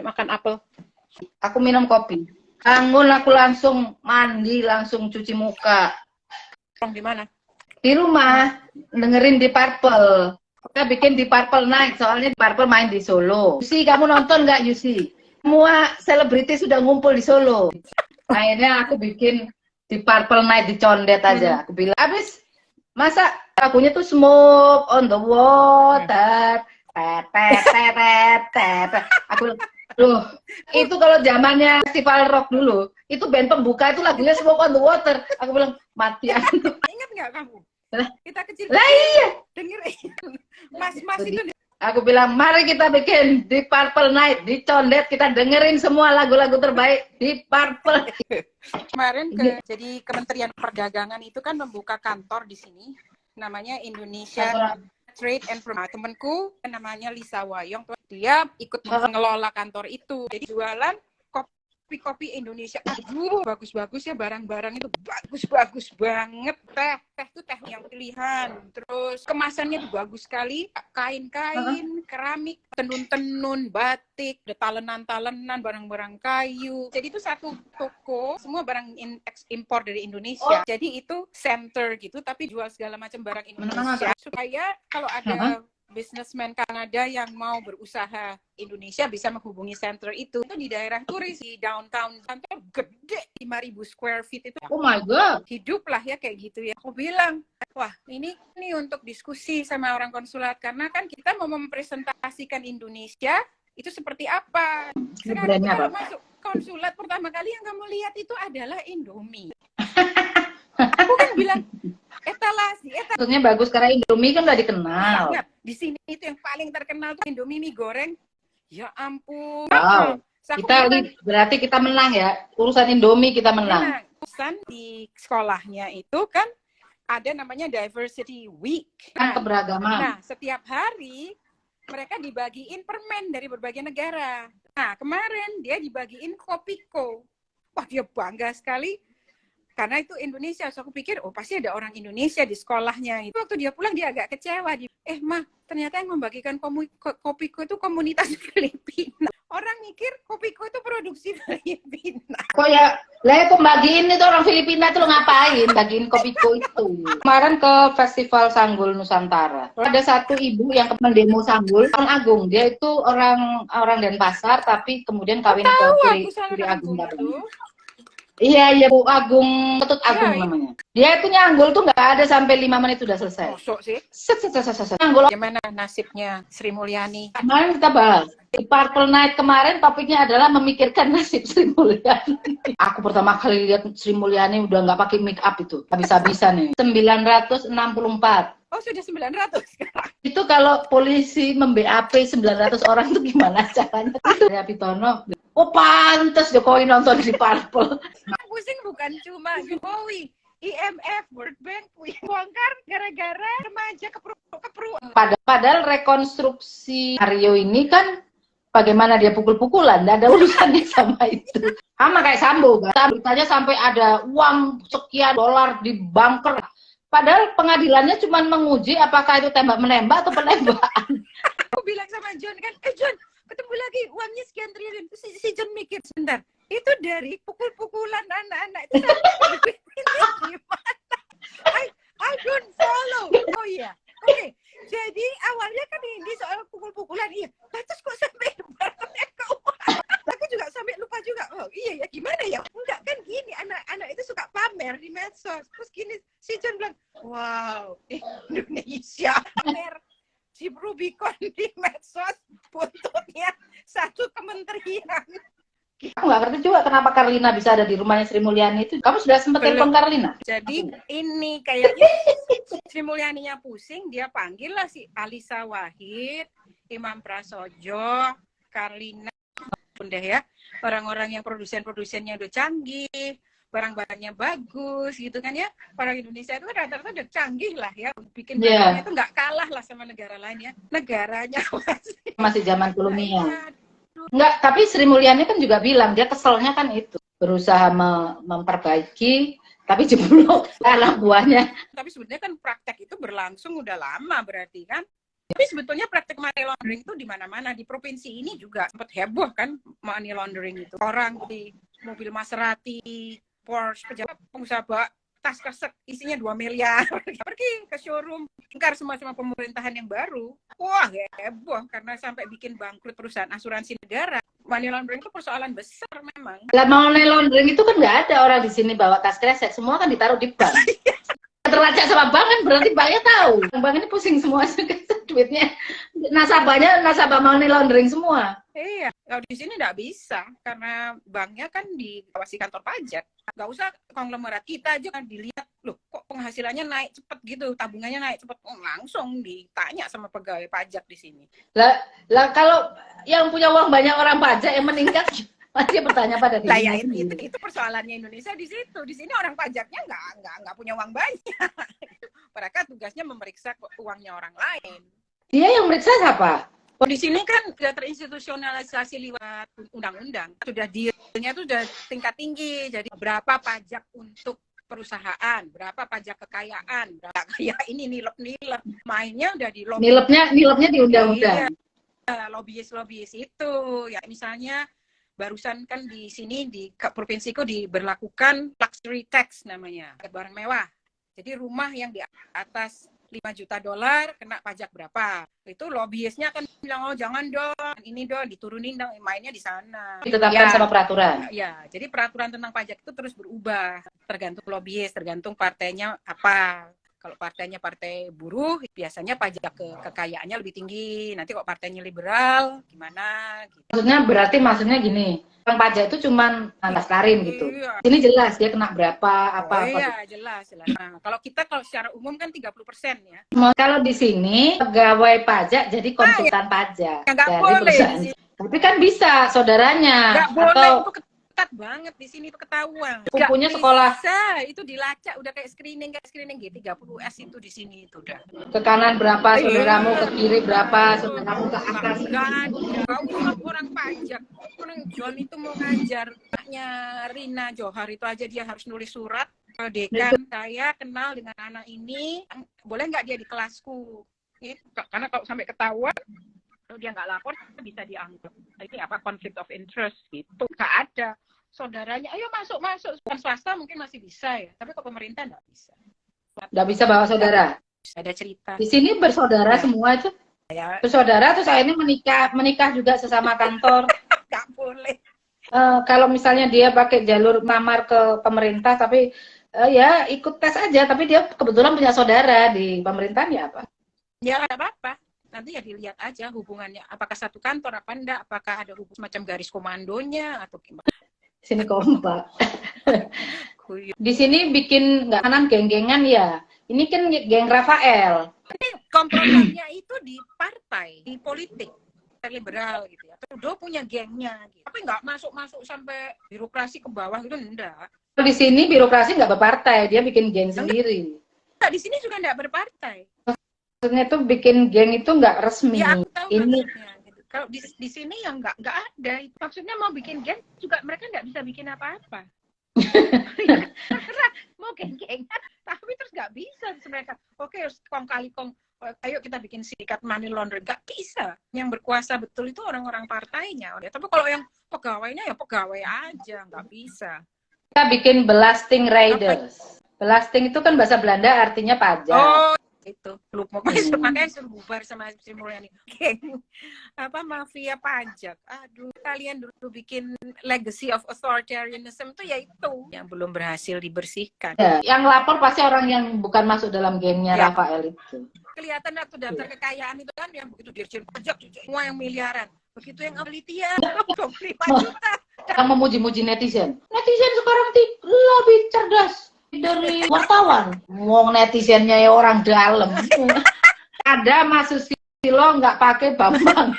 Makan apel. Aku minum kopi. Bangun aku langsung mandi, langsung cuci muka. Di mana? Di rumah, dengerin di Purple. Kita bikin di Purple Night, soalnya di Purple main di Solo. Yusi, kamu nonton nggak Yusi? Semua selebriti sudah ngumpul di Solo. Akhirnya aku bikin di Purple Night di Condet aja. Aku bilang, abis masa lagunya tuh Smoke on the Water. Aku bilang, loh, itu kalau zamannya festival rock dulu, itu band pembuka itu lagunya Smoke on the Water. Aku bilang, mati aku. Ingat nggak kamu? Kita kecil. Lah iya. Dengerin. Mas itu. Aku bilang, mari kita bikin di Purple Night, di Condet, kita dengerin semua lagu-lagu terbaik di Purple. Kemarin jadi Kementerian Perdagangan itu kan membuka kantor di sini, namanya Indonesia Trade and Promotion. Temanku namanya Lisa Wayong, dia ikut mengelola kantor itu. Jadi jualan kopi-kopi Indonesia. Aduh, bagus-bagus ya, barang-barang itu bagus-bagus banget. Teh itu teh yang pilihan. Terus kemasannya tuh bagus sekali. Kain-kain, keramik, tenun-tenun, batik, ada talenan-talenan, barang-barang kayu. Jadi itu satu toko, semua barang impor dari Indonesia. Jadi itu center gitu, tapi jual segala macam barang Indonesia. Supaya kalau ada businessman Kanada yang mau berusaha Indonesia bisa menghubungi center itu di daerah turis di downtown kantor gede 5.000 square feet itu. Oh my god. Hidup lah ya kayak gitu ya. Aku bilang, wah ini untuk diskusi sama orang konsulat karena kan kita mau mempresentasikan Indonesia itu seperti apa. Sekarang kalau masuk konsulat pertama kali yang kamu lihat itu adalah Indomie. Aku kan bilang etalase. Maksudnya bagus karena Indomie kan udah dikenal. Sangat. Di sini itu yang paling terkenal tuh Indomie mie goreng. Ya ampun. Wow. Berarti kita menang ya. Urusan Indomie kita menang. Urusan di sekolahnya itu kan ada namanya Diversity Week. Kan keberagaman. Nah, setiap hari mereka dibagiin permen dari berbagai negara. Nah, kemarin dia dibagiin Kopiko. Wah, dia bangga sekali. Karena itu Indonesia, so aku pikir, oh pasti ada orang Indonesia di sekolahnya. Itu waktu dia pulang dia agak kecewa. Ma, ternyata yang membagikan Kopiko itu komunitas Filipina. Orang mikir Kopiko itu produksi Filipina. Kok ya, lah pembagiin itu orang Filipina itu lo ngapain, bagiin Kopiko itu. Kemarin ke Festival Sanggul Nusantara. Ada satu ibu yang mendemo Sanggul, orang Agung. Dia itu orang Denpasar, tapi kemudian kawin ke Puri Agung. Iya, Bu Agung, Ketut Agung namanya. Dia itu nyanggul tuh nggak ada sampai 5 menit udah selesai. Masuk sih. Nyanggul. Gimana nasibnya Sri Mulyani? Kemarin kita bahas. Di Purple Night kemarin topiknya adalah memikirkan nasib Sri Mulyani. Aku pertama kali lihat Sri Mulyani udah nggak pakai make up itu. Habis-habisan nih. 964. Oh, sudah 900 sekarang. Itu kalau polisi mem-BAP 900 orang itu gimana caranya? Itu ya Pitono. Oh pantes Jokowi nonton di Purple. Pusing bukan cuma Jokowi, IMF, World Bank, bongkar gara-gara remaja kepru. Padahal rekonstruksi Mario ini kan bagaimana dia pukul-pukulan, nggak ada urusannya sama itu. Sama kayak Sambo, beritanya sampai ada uang sekian dolar di bunker. Padahal pengadilannya cuma menguji apakah itu tembak-menembak atau penembakan. Aku bilang sama John kan, John, ketemu lagi uangnya sekian triliun. Terus si John mikir, sebentar, itu dari pukul-pukulan anak-anak itu sampai ini gimana? I don't follow. Oh iya, oke. Jadi awalnya kan ini soal pukul-pukulan, iya. Terus kok sampai barangnya ke uang? Aku juga sampai lupa juga. Oh iya ya, gimana ya? Enggak kan gini, anak-anak itu suka pamer di medsos. Terus gini, si John bilang, wow, Indonesia pamer si Rubicon di medsos, buntutnya satu kementerian. Aku nggak ngerti juga kenapa Karlina bisa ada di rumahnya Sri Mulyani itu. Kamu sudah sempat telepon Karlina? Jadi ini kayaknya Sri Mulyaninya pusing, dia panggil lah si Alisa Wahid, Imam Prasojo, Karlina, udah ya, orang-orang yang produsennya udah canggih, barang-barangnya bagus gitu kan ya. Orang Indonesia itu rata-rata udah canggih lah ya, bikin barangnya itu nggak kalah lah sama negara lain ya. Negaranya masih zaman kolonial. Enggak, tapi Sri Mulyani kan juga bilang dia keselnya kan itu, berusaha memperbaiki tapi jeblok anak buahnya. Tapi sebenarnya kan praktek itu berlangsung udah lama berarti kan. Tapi sebetulnya praktek money laundering itu di mana-mana. Di provinsi ini juga sempat heboh kan money laundering itu. Orang di mobil Maserati, Porsche, pejabat pengusaha tas kresek isinya 2 miliar. Pergi ke showroom, ingkar semua pemerintahan yang baru. Wah, heboh karena sampai bikin bangkrut perusahaan asuransi negara. Money laundering itu persoalan besar memang. Lah money laundering itu kan nggak ada orang di sini bawa tas kresek, semua kan ditaruh di bank. Terlacak sama bank kan berarti banknya tahu. Bank ini pusing semua duitnya. Nasabah money laundering semua. Iya, kalau di sini nggak bisa karena banknya kan diawasi kantor pajak. Nggak usah konglomerat, kita aja kan dilihat, loh kok penghasilannya naik cepet gitu, tabungannya naik cepet, langsung ditanya sama pegawai pajak di sini. Lah kalau yang punya uang banyak orang pajak yang meningkat, pasti bertanya pada dirinya sendiri. Itu persoalannya Indonesia di situ. Di sini orang pajaknya nggak punya uang banyak. Mereka tugasnya memeriksa uangnya orang lain. Dia yang meriksa siapa? Di sini kan sudah terinstitusionalisasi lewat undang-undang. Sudah dealnya itu sudah tingkat tinggi. Jadi berapa pajak untuk perusahaan, berapa pajak kekayaan, berapa kayak ini nilep-nilep. Mainnya udah di lobby. Nilepnya di undang-undang. Iya, lobbyis itu. Ya misalnya barusan kan di sini di provinsiku diberlakukan luxury tax namanya, barang mewah. Jadi rumah yang di atas $5 juta kena pajak berapa? Itu lobbyisnya kan bilang, oh jangan dong, ini dong diturunin dong, mainnya di sana. Ditetapkan sama peraturan. Ya, jadi peraturan tentang pajak itu terus berubah, tergantung lobbyis, tergantung partainya apa. Kalau partainya partai buruh, biasanya pajak kekayaannya lebih tinggi. Nanti kok partainya liberal, gimana? Gitu. Maksudnya gini, orang pajak itu cuma laskarin gitu. Iya. Ini jelas dia kena berapa, apa. Iya, jelas. Nah, kalau secara umum kan 30% ya. Kalau di sini pegawai pajak jadi konsultan pajak nggak dari boleh perusahaan. Tapi kan bisa saudaranya. Nggak boleh, itu ketat banget di sini, itu ketahuan. Punya sekolah. Bisa, itu dilacak udah kayak screening G30S itu di sini itu udah. Ke kanan berapa saudaramu, ke kiri berapa saudaramu, ke atas. Nggak usah orang pajak. Orang John itu mau ngajar, anaknya Rina Johar itu aja dia harus nulis surat ke dekan, saya kenal dengan anak ini, boleh nggak dia di kelasku? Gitu. Karena kalau sampai ketahuan, kalau dia nggak lapor bisa dianggap ini konflict of interest gitu. Nggak ada saudaranya, ayo masuk. Bukan swasta mungkin masih bisa ya, tapi kalau pemerintah nggak bisa. Nggak bisa bawa saudara. Ada cerita. Di sini bersaudara semua itu. Ya. Bersaudara terus akhirnya menikah juga sesama kantor. Nggak boleh. Kalau misalnya dia pakai jalur lamar ke pemerintah, tapi ya ikut tes aja, tapi dia kebetulan punya saudara di pemerintahan ya apa? Ya nggak apa-apa. Nanti ya dilihat aja hubungannya, apakah satu kantor apa enggak, apakah ada hubungan semacam garis komandonya atau gimana. Sini kompak. Di sini bikin nggak kanan geng-gengan ya. Ini kan geng Rafael. Ini komprominya itu di partai, di politik liberal gitu ya. Trudeau punya gengnya gitu. Tapi nggak masuk sampai birokrasi ke bawah gitu, enggak. Di sini birokrasi nggak berpartai, dia bikin geng sendiri. Enggak, di sini juga nggak berpartai. Maksudnya tuh bikin geng itu nggak resmi. Ya, aku tahu ini maksudnya, gitu. Kalau di sini yang nggak ada. Maksudnya mau bikin geng juga mereka nggak bisa bikin apa-apa. Mau geng-gengan, tapi terus nggak bisa mereka. Oke, kong kali kong, ayo kita bikin sindikat money laundering, nggak bisa. Yang berkuasa betul itu orang-orang partainya. Tapi kalau yang pegawainya ya pegawai aja, nggak bisa. Kita bikin belasting riders. Belasting itu kan bahasa Belanda artinya pajak. Oh, itu lupa makanya suruh bubar sama Sri Mulyani. Geng mafia pajak. Aduh, kalian dulu bikin legacy of authoritarianism itu ya itu yang belum berhasil dibersihkan. Ya, yang lapor pasti orang yang bukan masuk dalam gengnya ya. Rafael itu. Kelihatan waktu daftar kekayaan itu kan yang begitu dirjen pajak semua yang miliaran. Begitu yang penelitian 25 juta. Yang memuji-muji netizen. Netizen sekarang lebih cerdas dari wartawan. Ngomong netizennya ya orang dalam. Ada Mas Susilo nggak pakai Bambang.